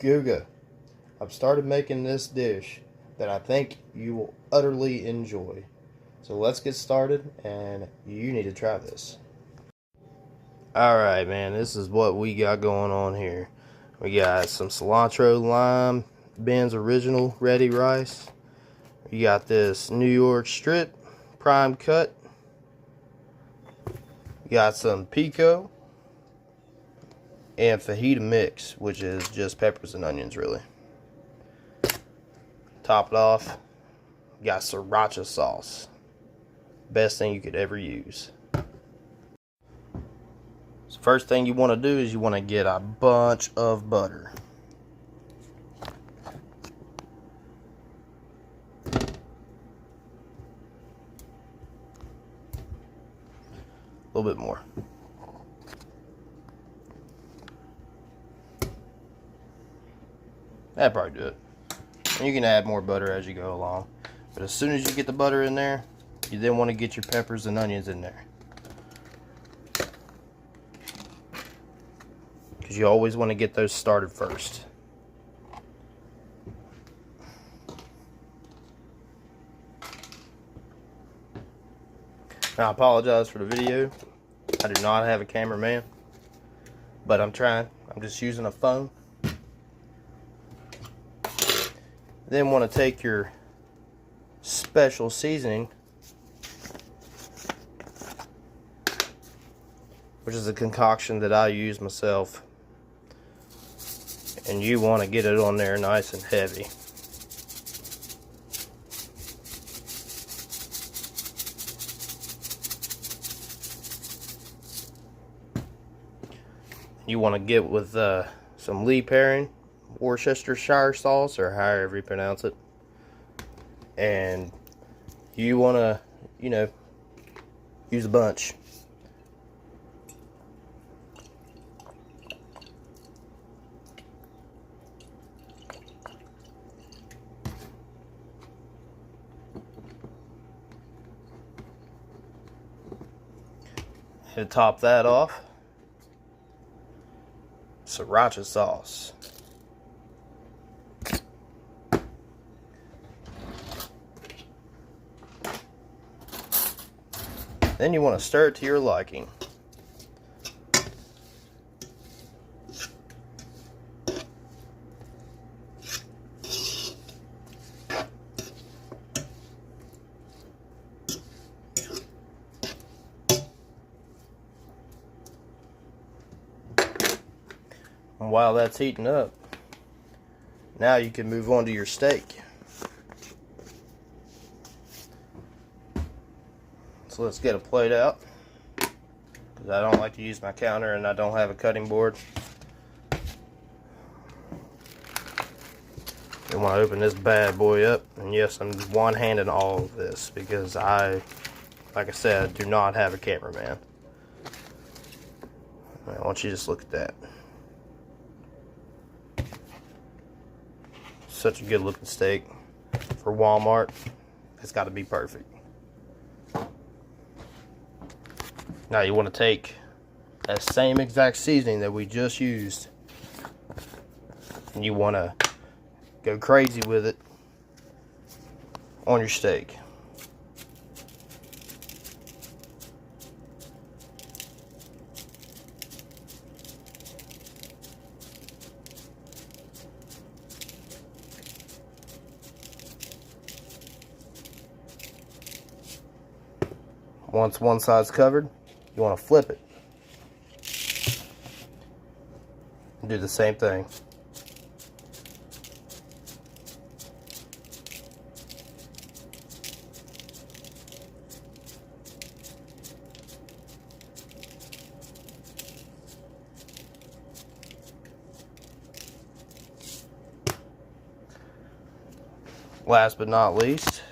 Guga. I've started making this dish that I think you will utterly enjoy. So let's get started, and you need to try this. Alright, man, this is what we got going on here. We got some cilantro, lime, Ben's Original ready rice. We got this New York strip, prime cut. We got some pico. And fajita mix, which is just peppers and onions, really. Top it off, got sriracha sauce. Best thing you could ever use. So first thing you want to do is you want to get a bunch of butter. A little bit more. That'd probably do it. And you can add more butter as you go along. But as soon as you get the butter in there, you then want to get your peppers and onions in there. Because you always want to get those started first. Now, I apologize for the video. I do not have a cameraman. But I'm trying. I'm just using a phone. Then want to take your special seasoning, which is a concoction that I use myself, and you want to get it on there nice and heavy. You want to get with some Lee Perrin Worcestershire sauce, or however you pronounce it, and you want to, use a bunch. To top that off, sriracha sauce. Then you want to stir it to your liking. And while that's heating up, now you can move on to your steak. So let's get a plate out, because I don't like to use my counter and I don't have a cutting board. You want to open this bad boy up, and yes, I'm one-handing all of this because like I said, do not have a cameraman. I want you to just look at that. Such a good looking steak for Walmart. It's got to be perfect. Now you want to take that same exact seasoning that we just used, and you want to go crazy with it on your steak. Once one side's covered, you want to flip it and do the same thing. Last but not least,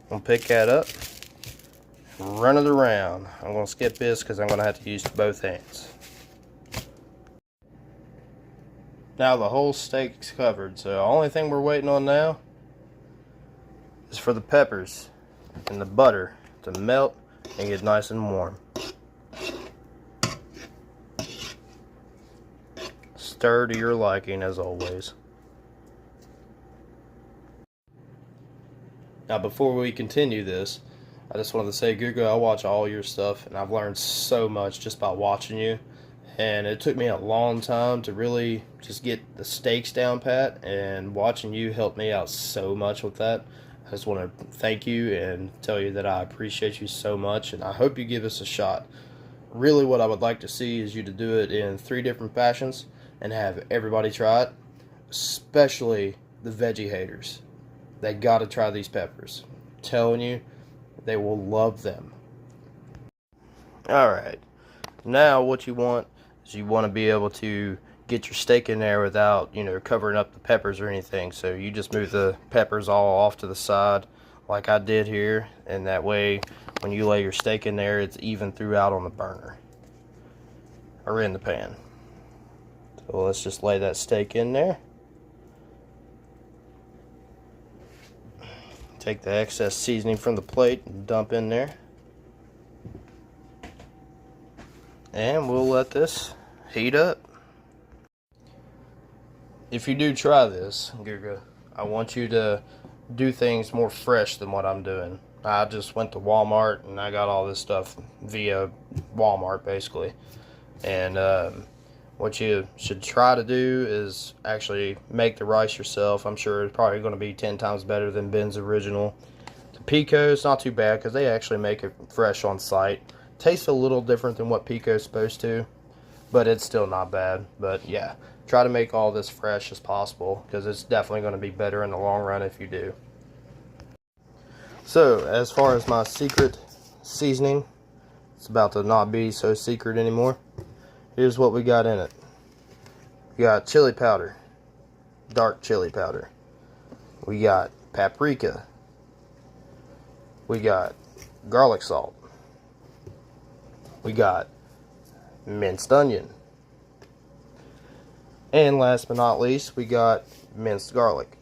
I'm going to pick that up, run it around. I'm going to skip this because I'm going to have to use both hands. Now the whole steak's covered, so the only thing we're waiting on now is for the peppers and the butter to melt and get nice and warm. stir to your liking as always. Now before we continue this, I just wanted to say, Guga, I watch all your stuff and I've learned so much just by watching you. And it took me a long time to really just get the steaks down pat, and watching you helped me out so much with that. I just want to thank you and tell you that I appreciate you so much, and I hope you give us a shot. Really what I would like to see is you to do it in 3 different fashions and have everybody try it, especially the veggie haters. They got to try these peppers. I'm telling you, they will love them. Alright, now what you want is you want to be able to get your steak in there without, covering up the peppers or anything. So you just move the peppers all off to the side like I did here, and that way when you lay your steak in there, it's even throughout on the burner or in the pan. So let's just lay that steak in there. Take the excess seasoning from the plate and dump in there. And we'll let this heat up. If you do try this, Guga, I want you to do things more fresh than what I'm doing. I just went to Walmart and I got all this stuff via Walmart basically. And what you should try to do is actually make the rice yourself. I'm sure it's probably going to be 10 times better than Ben's original. The pico is not too bad because they actually make it fresh on site. Tastes a little different than what pico is supposed to, but it's still not bad. But yeah, try to make all this fresh as possible because it's definitely going to be better in the long run if you do. So as far as my secret seasoning, it's about to not be so secret anymore. Here's what we got in it. We got chili powder, dark chili powder. We got paprika. We got garlic salt. We got minced onion. And last but not least, we got minced garlic.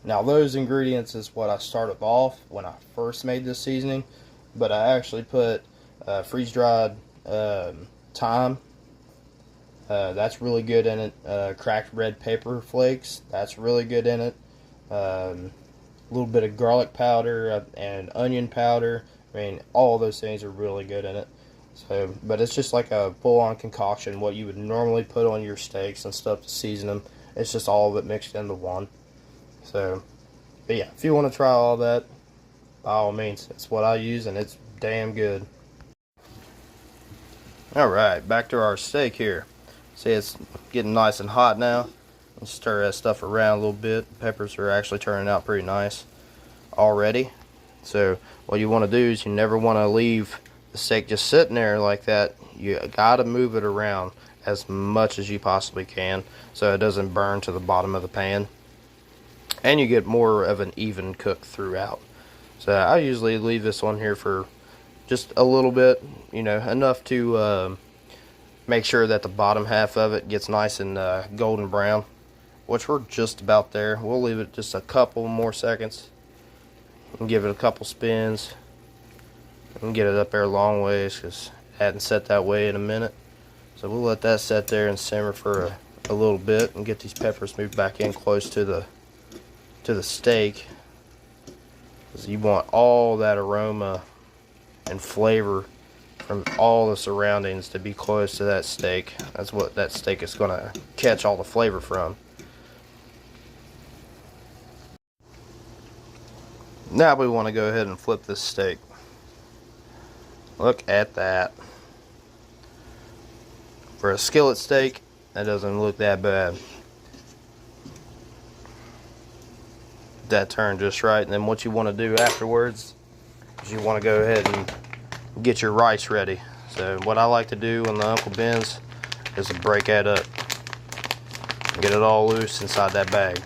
Now those ingredients is what I started off when I first made this seasoning, but I actually put freeze-dried thyme. That's really good in it. Cracked red pepper flakes. That's really good in it. A little bit of garlic powder and onion powder. I mean, all those things are really good in it. So, but it's just like a full-on concoction, what you would normally put on your steaks and stuff to season them. It's just all of it mixed into one. So, but yeah, if you want to try all that, by all means, it's what I use and it's damn good. Alright, back to our steak here. See, it's getting nice and hot now. Let's stir that stuff around a little bit. Peppers are actually turning out pretty nice already. So what you want to do is you never want to leave the steak just sitting there like that. You got to move it around as much as you possibly can so it doesn't burn to the bottom of the pan. And you get more of an even cook throughout. So I usually leave this one here for just a little bit, enough to make sure that the bottom half of it gets nice and golden brown, which we're just about there. We'll leave it just a couple more seconds and give it a couple spins and get it up there a long ways because it hadn't set that way in a minute. So we'll let that set there and simmer for a little bit and get these peppers moved back in close to the steak, because you want all that aroma and flavor from all the surroundings to be close to that steak. That's what that steak is going to catch all the flavor from. Now we want to go ahead and flip this steak. Look at that. For a skillet steak, that doesn't look that bad. That turned just right, and then what you want to do afterwards is you want to go ahead and get your rice ready. So what I like to do on the Uncle Ben's is to break that up and get it all loose inside that bag.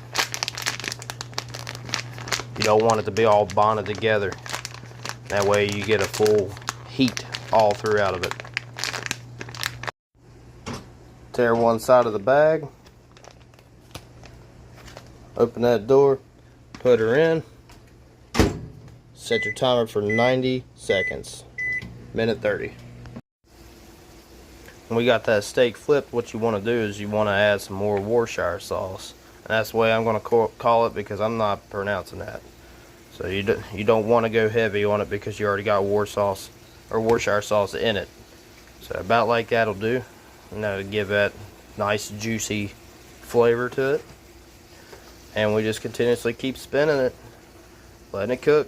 You don't want it to be all bonded together. That way you get a full heat all throughout of it. Tear one side of the bag, open that door, put her in, set your timer for 90 seconds, minute 30. when we got that steak flipped, what you want to do is you want to add some more Worcestershire sauce. And that's the way I'm going to call it, because I'm not pronouncing that. So you don't want to go heavy on it because you already got Worcestershire sauce in it. So about like that'll do. And that'll give that nice juicy flavor to it. And we just continuously keep spinning it, letting it cook.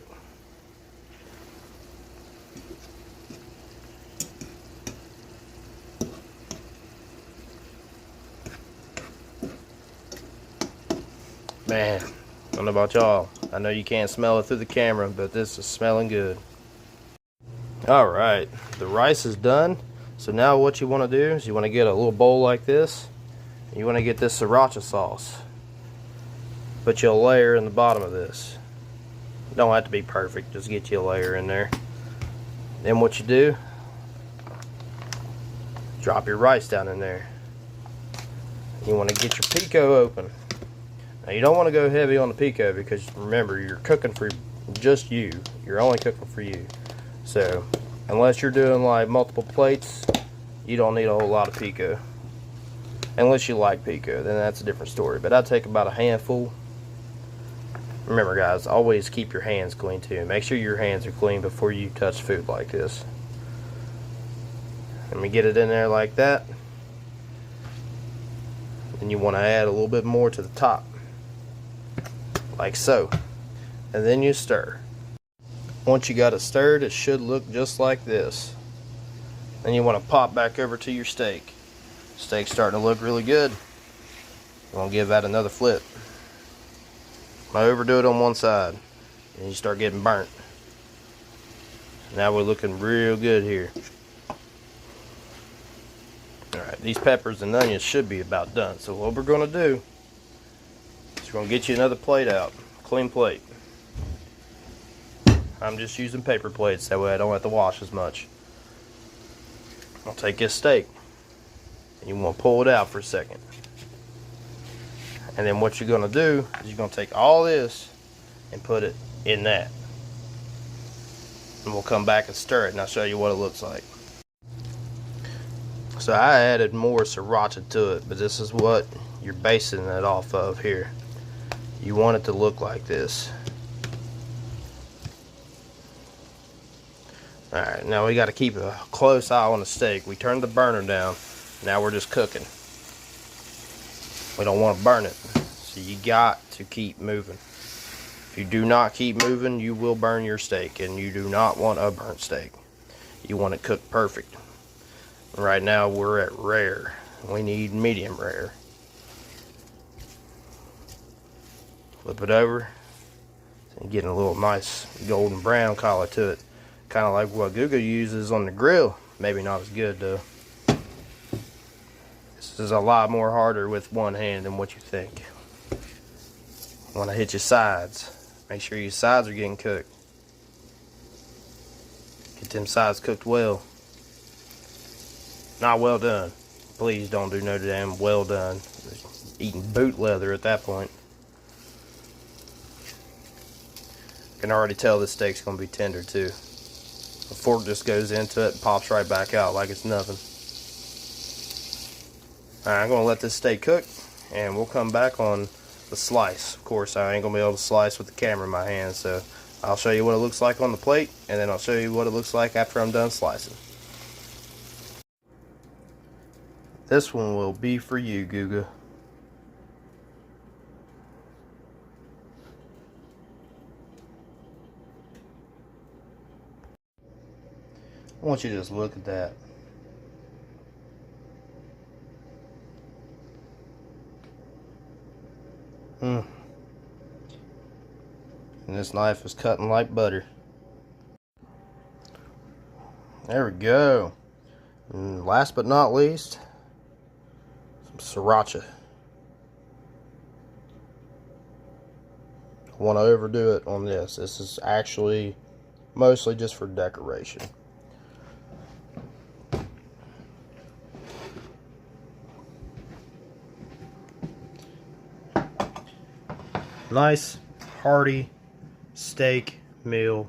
Man, I don't know about y'all. I know you can't smell it through the camera, but this is smelling good. Alright, the rice is done. So now what you want to do is you want to get a little bowl like this. And you want to get this sriracha sauce. Put you a layer in the bottom of this. Don't have to be perfect, just get you a layer in there. Then what you do, drop your rice down in there. You want to get your pico open. Now you don't want to go heavy on the pico, because remember, you're cooking for just you. You're only cooking for you. So unless you're doing like multiple plates, you don't need a whole lot of pico. Unless you like pico, then that's a different story. But I take about a handful. Remember guys, always keep your hands clean too. Make sure your hands are clean before you touch food like this. Let me get it in there like that. Then you want to add a little bit more to the top. Like so. And then you stir. Once you got it stirred, it should look just like this. Then you want to pop back over to your steak. Steak's starting to look really good. You want to give that another flip. Don't overdo it on one side, and you start getting burnt. Now we're looking real good here. Alright, these peppers and onions should be about done. So what we're going to do is we're going to get you another plate out. Clean plate. I'm just using paper plates, that way I don't have to wash as much. I'll take this steak, and you want to pull it out for a second. And then what you're going to do is you're going to take all this and put it in that. And we'll come back and stir it, and I'll show you what it looks like. So I added more sriracha to it, but this is what you're basing it off of here. You want it to look like this. Alright, now we got to keep a close eye on the steak. We turned the burner down. Now we're just cooking. We don't want to burn it. So you got to keep moving. If you do not keep moving, you will burn your steak. And you do not want a burnt steak. You want it cooked perfect. Right now we're at rare. We need medium rare. Flip it over. And getting a little nice golden brown color to it. Kind of like what Guga uses on the grill. Maybe not as good though. This is a lot more harder with one hand than what you think. You want to hit your sides. Make sure your sides are getting cooked. Get them sides cooked well. Not well done. Please don't do no damn well done. Eating boot leather at that point. Can already tell this steak's going to be tender too. The fork just goes into it and pops right back out like it's nothing. Alright, I'm going to let this steak cook, and we'll come back on the slice. Of course, I ain't going to be able to slice with the camera in my hand, so I'll show you what it looks like on the plate, and then I'll show you what it looks like after I'm done slicing. This one will be for you, Guga. I want you to just look at that. And this knife is cutting like butter. There we go. And last but not least, some sriracha. I want to overdo it on this. This is actually mostly just for decoration. Nice, hearty steak meal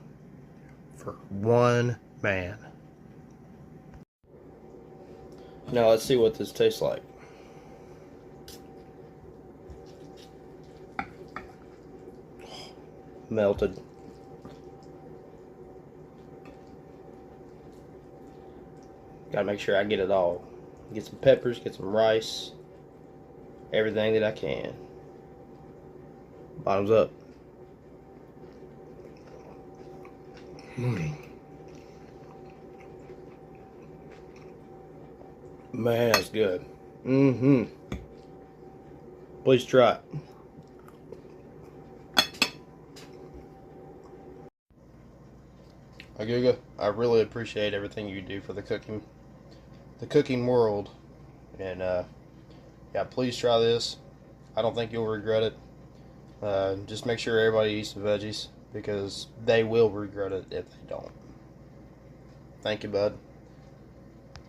for one man. Now let's see what this tastes like. Melted. Gotta make sure I get it all. Get some peppers, get some rice, everything that I can. Bottoms up. Man, that's good. Please try it. Guga, I really appreciate everything you do for the cooking world, and yeah, please try this. I don't think you'll regret it. Just make sure everybody eats the veggies, because they will regret it if they don't. Thank you, bud.